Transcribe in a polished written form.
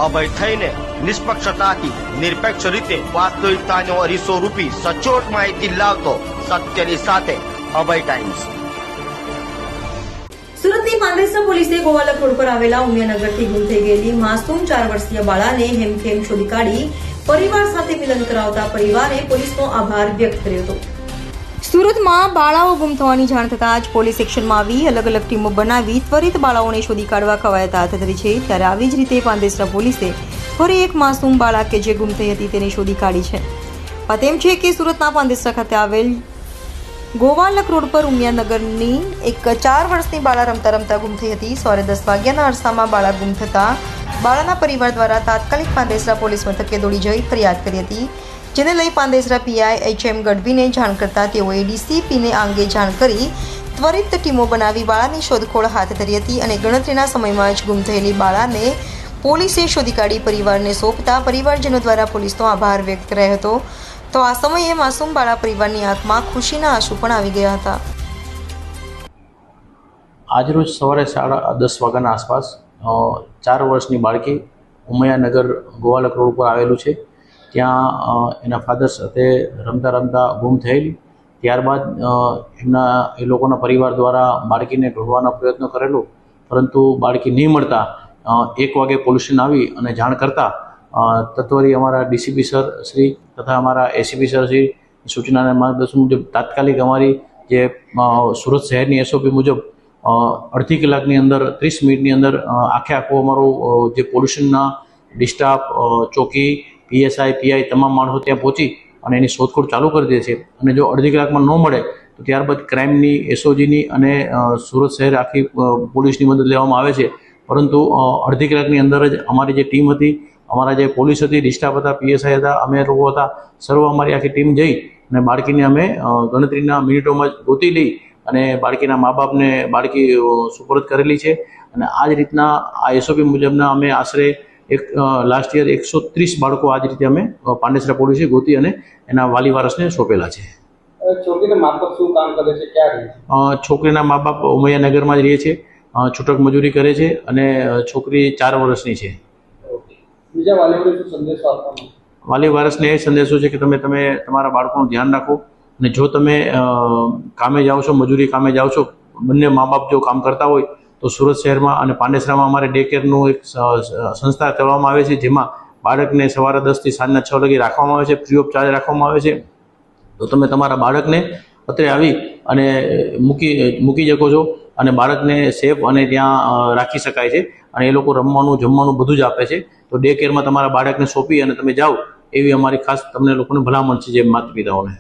અભય થઈને નિષ્પક્ષતાથી નિરપેક્ષ રીતે વાસ્તવિકતાનો અરીસો રૂપી સચોટ માહિતી લાવતો સત્યની સાથે અભય ટાઈમ્સ। સુરતની પાંદેસરા પોલીસે ગોવાલક રોડ પર આવેલા ઉમિયાનગરથી ગુમ થઈ ગયેલી માસૂમ 4 વર્ષીય બાળાને હેમખેમ શોધી કાઢી પરિવાર સાથે મિલન કરાવતા પરિવારે પોલીસનો આભાર વ્યક્ત કર્યો હતો। સુરતમાં બાળાઓ ગુમ થવાની જાણ થતાં જ પોલીસ એક્શનમાં આવી અલગ અલગ ટીમો બનાવી ત્વરિત બાળાઓને શોધી કાઢવા કવાયત હાથ ધરી છે। ત્યારે આવી જ રીતે પાંદેસરા પોલીસે ફરી એક માસૂમ બાળા કે જે ગુમ થઈ હતી તેને શોધી કાઢી છે। વાત એમ છે કે સુરતના પાંદેસરા ખાતે આવેલ ગોવાલક રોડ પર ઉમિયાનગરની એક 4 વર્ષની બાળા રમતા રમતા ગુમ થઈ હતી। સવારે 10 વાગ્યાના અરસામાં બાળા ગુમ થતા બાળાના પરિવાર દ્વારા તાત્કાલિક પાંદેસરા પોલીસ મથકે દોડી જઈ ફરિયાદ કરી હતી, જેને લઈ પાંદેસરા પીઆઈ એચએમ ગઢવીને જાણ કરતા તેઓએ ડીસીપીને આ અંગે જાણ કરી ત્વરિત ટીમો બનાવી બાળાની શોધખોળ હાથ ધરી હતી અને ગણતરીના સમયમાં જ ગુમ થયેલી બાળાને પોલીસે શોધી કાઢી પરિવારને સોંપતા પરિવારજનો દ્વારા પોલીસનો આભાર વ્યક્ત કર્યો હતો। તો આ સમયે માસૂમ બાળા પરિવારની આંખમાં ખુશીના આંસુ પણ આવી ગયા હતા। આજરોજ સવારે 10:30 વાગ્યાના આસપાસ 4 વર્ષની બાળકી ઉમિયાનગર ગોવાલક રોડ પર આવેલું છે, ત્યાં એના ફાધર સાથે રમતા રમતા ગુમ થયેલી। ત્યારબાદ એ લોકોના પરિવાર દ્વારા બાળકીને ઢૂંઢવાનો પ્રયત્ન કરેલો, પરંતુ બાળકી નહીં મળતા 1 વાગે પોલીસ સ્ટેશન આવી અને જાણ કરતા તત્વરી અમારા ડીસીપી સર શ્રી તથા અમારા એસીપી સર શ્રી સૂચનાના માર્ગદર્શન મુજબ તાત્કાલિક અમારી જે સુરત શહેરની એસઓપી મુજબ 1/2 કલાકની અંદર 30 મિનિટની અંદર આખું અમારું જે પોલ્યુશનના ડિસ્ટાફ ચોકી પીએસઆઈ પીઆઈ તમામ માણસો ત્યાં પહોંચી અને એની શોધખોળ ચાલુ કરી દે છે। અને જો 1/2 કલાકમાં ન મળે તો ત્યારબાદ ક્રાઇમની એસઓજીની અને સુરત શહેર આખી પોલીસની મદદ લેવામાં આવે છે। પરંતુ 1/2 કલાકની અંદર જ અમારી જે ટીમ હતી, અમારા જે પોલીસ હતી, ડિસ્ટાફ હતા, પીએસઆઈ હતા, અમે લોકો હતા, સર્વ અમારી આખી ટીમ જઈ અને બાળકીને અમે ગણતરીના મિનિટોમાં જ ગોતી લઈ અને બાળકીના મા બાપને બાળકી સુપરત કરેલી છે। અને આ જ રીતના આ એસઓપી મુજબના અમે આશરે લાસ્ટ યર 130 બાળકો આ જ રીતે અમે પાંદેસરા પોલીસે ગોતી અને એના વાલી વારસને સોંપેલા છે। છોકરીના મા બાપ શું કામ કરે છે, ક્યાં રહે છે? છોકરીના મા બાપ ઉમિયાનગરમાં જ રહે છે, છૂટક મજૂરી કરે છે અને છોકરી 4 વર્ષની છે। બીજા વાલીઓને શું સંદેશો આપવાનો? વાલી વારસને એ સંદેશો છે કે તમે તમારા બાળકોનું ધ્યાન રાખો અને જો તમે કામે જાઓ છો, મજૂરી કામે જાઓ છો, બંને મા બાપ જો કામ કરતા હોય તો સુરત શહેરમાં અને પાંદેસરામાં અમારે ડે કેરનું એક સંસ્થા કરવામાં આવે છે, જેમાં બાળકને સવારે 10 થી સાંજના 6 લગી રાખવામાં આવે છે, ફ્રી ઓફ ચાર્જ રાખવામાં આવે છે। તો તમે તમારા બાળકને અત્રે આવી અને મૂકી શકો છો અને બાળકને સેફ અને ત્યાં રાખી શકાય છે અને એ લોકો રમવાનું જમવાનું બધું જ આપે છે। તો ડે કેરમાં તમારા બાળકને સોંપી અને તમે જાઓ એવી અમારી ખાસ તમને લોકોને ભલામણ છે, જે માતા પિતાઓને।